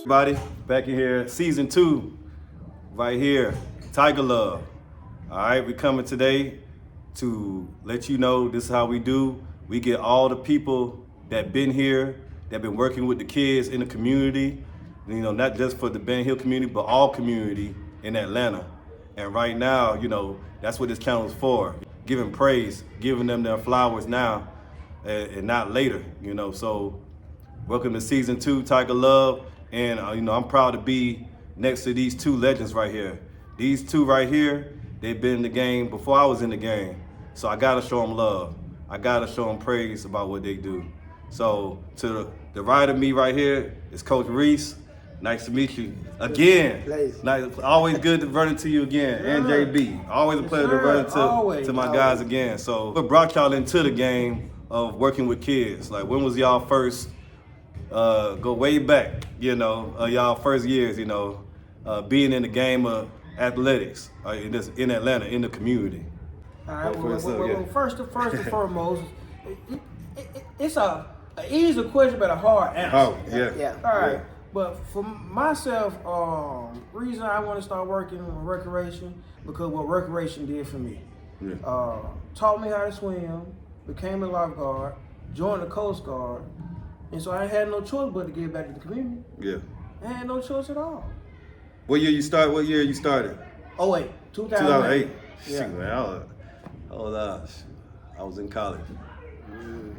Everybody, back in here, season 2, right here, Tiger Love. All right, we coming today to let you know this is how we do. We get all the people that been here, that been working with the kids in the community, you know, not just for the Ben Hill community, but all community in Atlanta. And right now, you know, that's what this channel is for. Giving praise, giving them their flowers now and not later, you know. So welcome to season 2, Tiger Love. And you know, I'm proud to be next to these two legends right here. These two right here, they've been in the game before I was in the game. So I gotta show them love. I gotta show them praise about what they do. So to the right of me right here is Coach Reese. Nice to meet you again. Nice, always good to run into you again. And JB, always a pleasure to run into my guys again. So what brought y'all into the game of working with kids? Like, when was y'all first, go way back, you know, y'all first years, you know, being in the game of athletics in Atlanta, in the community? All right, well, first and foremost, it's an easy question, but a hard answer. Oh, yeah. All right. But for myself, reason I want to start working on recreation, because what recreation did for me. Yeah. Taught me how to swim, became a lifeguard, joined the Coast Guard, and so I had no choice but to give back to the community. Yeah. I had no choice at all. What year you started? Oh wait, 2008. Yeah. Shoot, man, I was in college.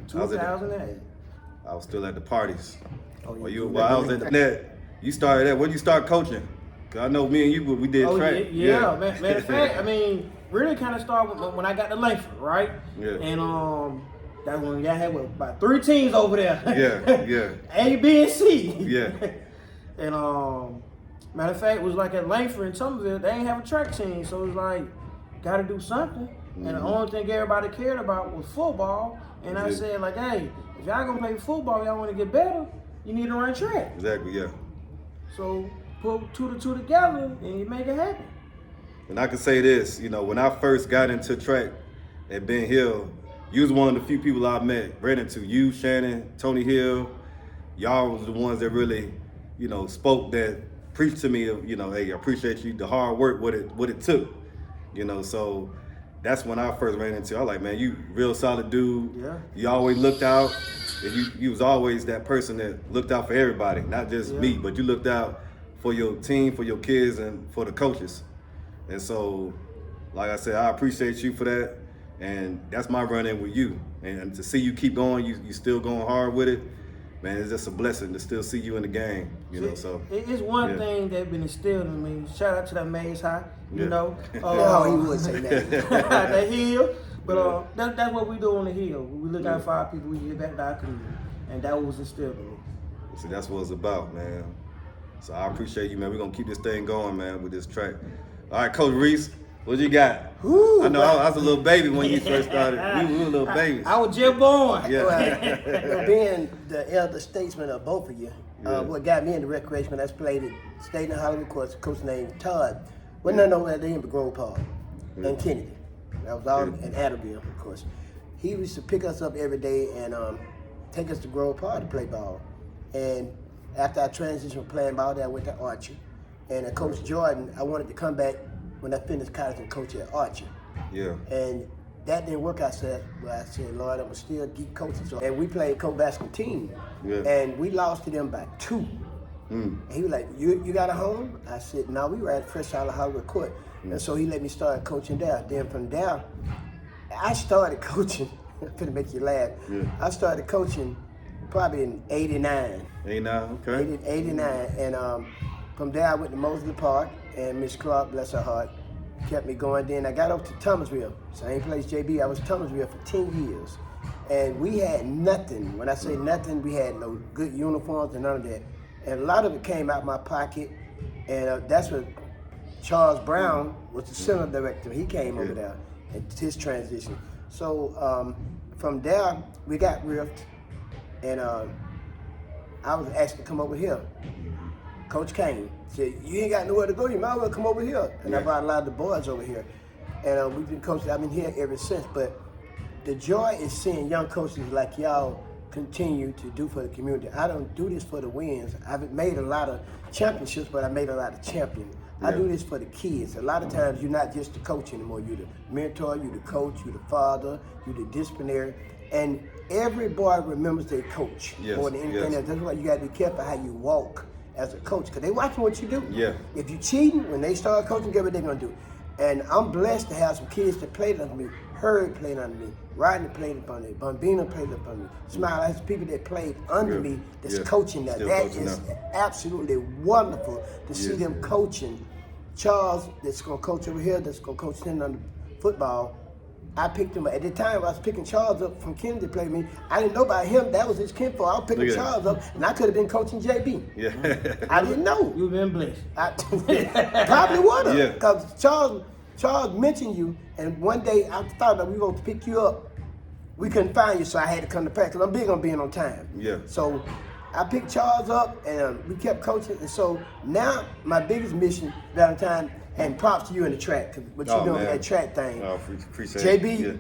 2008. I was still at the parties. Oh, While I was at the net, you started that. When did you start coaching? Cause I know me and you, we did track. Yeah. Matter of fact, I mean, really kind of started when I got to Langford, right? Yeah. And that's when y'all had about 3 teams over there. Yeah. A, B, and C. Yeah. And matter of fact, it was like at Langford and Somerville, they ain't have a track team, so it was like, gotta do something. Mm-hmm. And the only thing everybody cared about was football. And I said, like, hey, if y'all gonna play football, y'all want to get better, you need to run track. Exactly, yeah. So put 2 to 2 together and you make it happen. And I can say this, you know, when I first got into track at Ben Hill, you was one of the few people I ran into. You, Shannon, Tony Hill, y'all was the ones that really, you know, preached to me of, you know, hey, I appreciate you, the hard work, what it took, you know. So that's when I first ran into. I was like, man, you real solid dude. Yeah. You always looked out. And you was always that person that looked out for everybody, not just me, but you looked out for your team, for your kids, and for the coaches. And so, like I said, I appreciate you for that. And that's my run-in with you. And to see you keep going, you still going hard with it, man, it's just a blessing to still see you in the game, you know. So it's one thing that's been instilled in me. Shout out to that Maze High, you know. He would say that. The Hill. But that's what we do on the Hill. We look out for our people, we get back to our community. And that was instilled in me. See, that's what it's about, man. So I appreciate you, man. We're going to keep this thing going, man, with this track. All right, Coach Reese, what you got? Ooh, I know I was a little baby when you first started. We were little babies. I was just born. Yeah. Well, being the elder statesman of both of you, what got me into recreation, I played at State and Hollywood Courts, a coach named Todd. Wasn't nothing over there in Grove Park and Kennedy. I was all in Adderville, of course. He used to pick us up every day and take us to Grove Park to play ball. And after I transitioned from playing ball there, I went to Archer. And Coach Jordan, I wanted to come back when I finished college and coach at Archer. Yeah. And that didn't work. I said, Lord, I'm still keep coaching. So, and we played co-basketball team. Yeah. And we lost to them by 2. And he was like, you got a home? I said, no, we were at Fresh Out of Hollywood Court. And so he let me start coaching there. Then from there, I started coaching. I'm going to make you laugh. Yeah. I started coaching probably in 89. 89, okay. 89. And from there, I went to Mosley Park. And Miss Clark, bless her heart, kept me going. Then I got up to Thomasville. Same place, JB. I was Thomasville for 10 years. And we had nothing. When I say nothing, we had no good uniforms and none of that. And a lot of it came out of my pocket. And that's what Charles Brown was the center director. He came over there and his transition. So from there, we got ripped. And I was asked to come over here. Coach came, said, you ain't got nowhere to go, you might as well come over here. And I brought a lot of the boys over here. And we've been coaching, I've been here ever since. But the joy is seeing young coaches like y'all continue to do for the community. I don't do this for the wins. I've made a lot of championships, but I made a lot of champions. I do this for the kids. A lot of times you're not just the coach anymore. You're the mentor, you're the coach, you're the father, you're the disciplinary. And every boy remembers their coach more than anything else. That's why you got to be careful how you walk as a coach, because they watching what you do. Yeah. If you cheating, when they start coaching, guess what they're going to do? And I'm blessed to have some kids that played under me. Hurd played under me. Rodney played up under me. Bombina played up under me. Smile, I have people that played under me that's coaching now. Still that coaching is now. absolutely wonderful to see them coaching. Charles, that's going to coach over here, that's going to coach them under football. I picked him up. At the time, I was picking Charles up from Kennedy to play with me. I didn't know about him. That was his kinfolk. I was picking Charles up, and I could have been coaching JB. Yeah. I didn't know. You've been blessed. I probably would have. Because Charles mentioned you, and one day I thought that we were going to pick you up. We couldn't find you, so I had to come to practice. I'm big on being on time. Yeah. So I picked Charles up, and we kept coaching. And so now my biggest mission, Valentine, and props to you in the track, what you're doing that track thing. Oh, appreciate JB,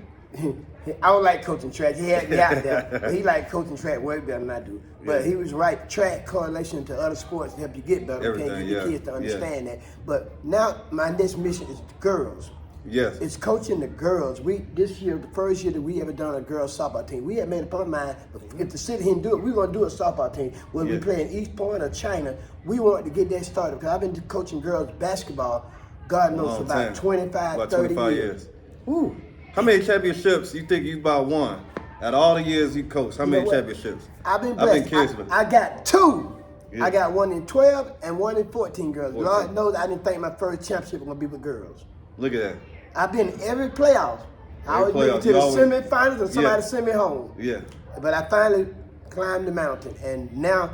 I don't like coaching track. He had me out there. But he liked coaching track way better than I do. But he was right. Track correlation to other sports to help you get better. Everything, get the kids to understand that. But now my next mission is the girls. Yes. It's coaching the girls. This year, the first year that we ever done a girls softball team, we had made up our mind, if the city didn't do it, we were going to do a softball team. Whether we play in East Point or China, we wanted to get that started. Because I've been coaching girls basketball, God knows, for about 30 years. Ooh. How many championships you think you about won? Out of all the years you coached, how many championships? I've been blessed. I've been curious about. I got 2. Yeah. I got one in 12 and one in 14 girls. 14. Lord knows I didn't think my first championship was going to be with girls. Look at that. I've been in every playoff. I always made it to the semifinals and somebody sent me home. Yeah. But I finally climbed the mountain. And now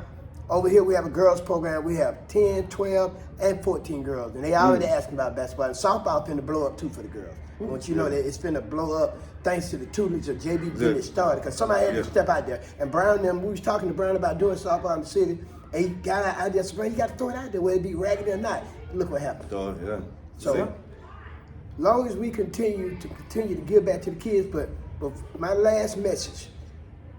over here we have a girls program. We have 10, 12, and 14 girls. And they already asking about basketball. And softball finna blow up too for the girls. I want you to know that it's finna blow up thanks to the tutelage of JB getting it started. Because somebody had to step out there. And Brown and them, we was talking to Brown about doing softball in the city. And he got an idea, so you got to throw it out there, whether it be raggedy or not. Look what happened. So, long as we continue to give back to the kids, but my last message,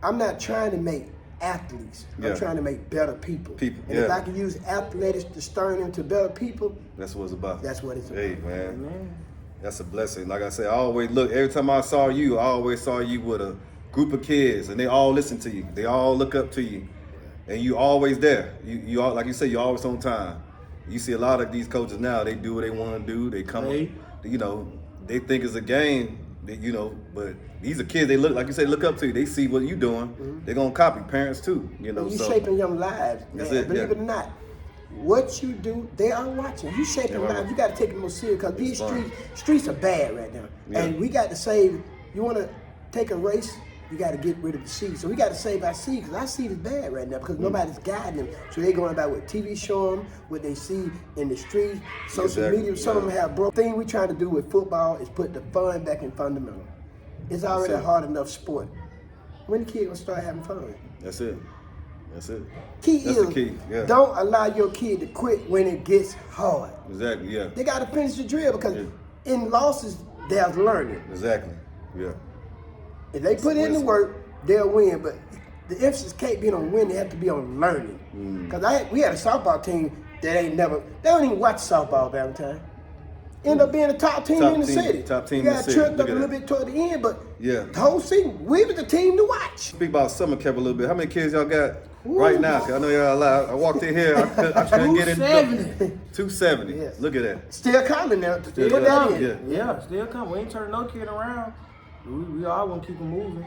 I'm not trying to make athletes. I'm trying to make better people. And if I can use athletics to stir them to better people, that's what it's about. That's what it's about. Hey, man. That's a blessing. Like I said, I always look, every time I saw you with a group of kids, and they all listen to you. They all look up to you. And you always there. You like you say, you're always on time. You see a lot of these coaches now, they do what they want to do. They come they think it's a game, but these are kids, they look, like you say, look up to you. They see what you're doing. They're going to copy, parents too, You're shaping young lives, man. Believe it or not. What you do, they are watching. You shaping lives. You got to take it more serious because these streets are bad right now. And we got to save, you want to take a race, you got to get rid of the seed. So we got to save our seed because our seed is bad right now because nobody's guiding them. So they're going about what TV show them, what they see in the streets, social media. Some of them have broke. The thing we're trying to do with football is put the fun back in fundamental. It's already a hard enough sport. When the kid gonna start having fun? That's it. That's the key. Don't allow your kid to quit when it gets hard. Exactly, yeah. They got to finish the drill because in losses, there's learning. Exactly, yeah. If they put in the work, they'll win. But the emphasis can't be on winning; it has to be on learning. Because we had a softball team that they don't even watch softball, Valentine. End up being the top team in the city. Top team in the city. We got tripped up a little bit toward the end, but the whole season, we were the team to watch. Speak about summer camp a little bit. How many kids y'all got right now? 'Cause I know y'all a lot. I walked in here, I couldn't get in. 270. Yes. Look at that. Still coming now. Still coming. We ain't turning no kid around. We all want to keep them moving.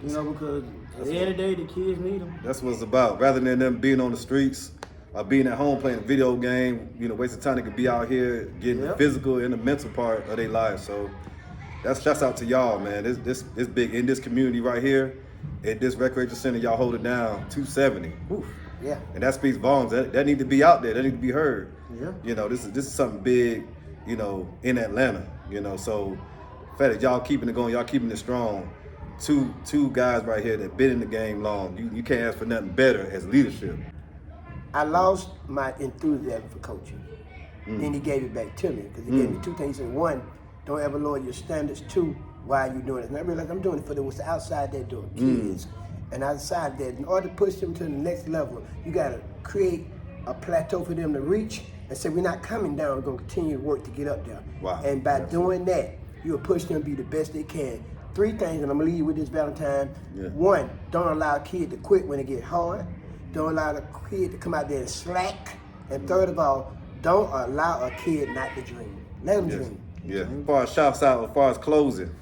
Because at the end of the day, the kids need them. That's what it's about. Rather than them being on the streets or being at home playing a video game, wasting time, they could be out here getting the physical and the mental part of their lives. So that's out to y'all, man. This big in this community right here, at this recreation center, y'all hold it down 270. Whew. Yeah. And that speaks volumes. That need to be out there. That need to be heard. Yeah. This is something big, in Atlanta. So the fact that y'all keeping it going, y'all keeping it strong. Two guys right here that been in the game long. You can't ask for nothing better as leadership. I lost my enthusiasm for coaching. Then he gave it back to me because he gave me 2 things. He said, 1, don't ever lower your standards. 2, why are you doing it? And I realized I'm doing it for what's outside that door, kids. And I decided that in order to push them to the next level, you got to create a plateau for them to reach and say, we're not coming down, we're going to continue to work to get up there. Wow. And by doing that, you'll push them to be the best they can. 3 things, and I'm going to leave you with this Valentine. Yeah. 1, don't allow a kid to quit when it get hard. Don't allow the kid to come out there and slack. And third of all, don't allow a kid not to dream. Let them dream. Yeah. As far as shouts out, as far as closing.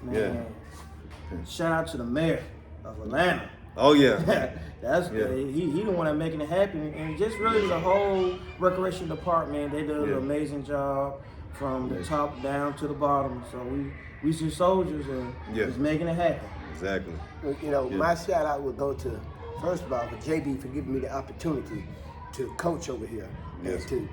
Man, shout out to the mayor of Atlanta. Oh yeah. That's he the one that making it happen, and just really the whole recreation department. They did an amazing job from the top down to the bottom. So we some soldiers and just making it happen. Exactly. You know, my shout out would go to, first of all, for JB for giving me the opportunity to coach over here and to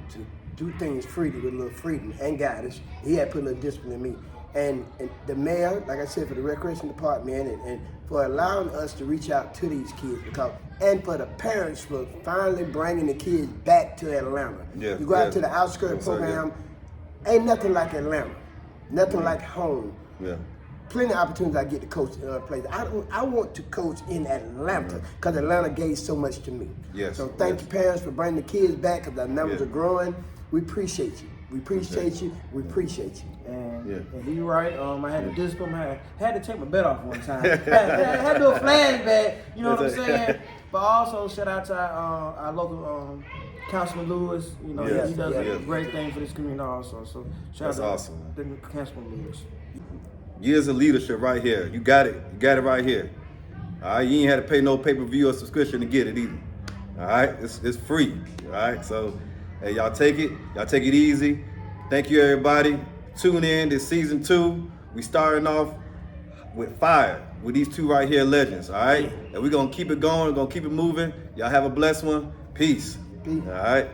do things freely with a little freedom and guidance. He had put a little discipline in me. And the mayor, like I said, for the recreation department and for allowing us to reach out to these kids, and for the parents for finally bringing the kids back to Atlanta. Yeah, you go out to the outskirts program, ain't nothing like Atlanta, nothing like home. Yeah. Plenty of opportunities I get to coach in other places. I want to coach in Atlanta because Atlanta gave so much to me. Yes. So thank you, parents, for bringing the kids back because the numbers are growing. We appreciate you. We appreciate you. We appreciate you. And he right. I had to discipline. I had to take my bet off one time. I had to do a flashback. You know what I'm saying? But also shout out to our local Councilman Lewis. You know, he does a great thing for this community also. So shout out to Councilman Lewis. Years of leadership right here. You got it. You got it right here. All right. You ain't had to pay no pay-per-view or subscription to get it either. All right. It's free. All right. So, hey, y'all take it. Y'all take it easy. Thank you, everybody. Tune in to season 2. We starting off with fire with these 2 right here legends. All right. And we're gonna keep it going. We're gonna keep it moving. Y'all have a blessed one. Peace. All right.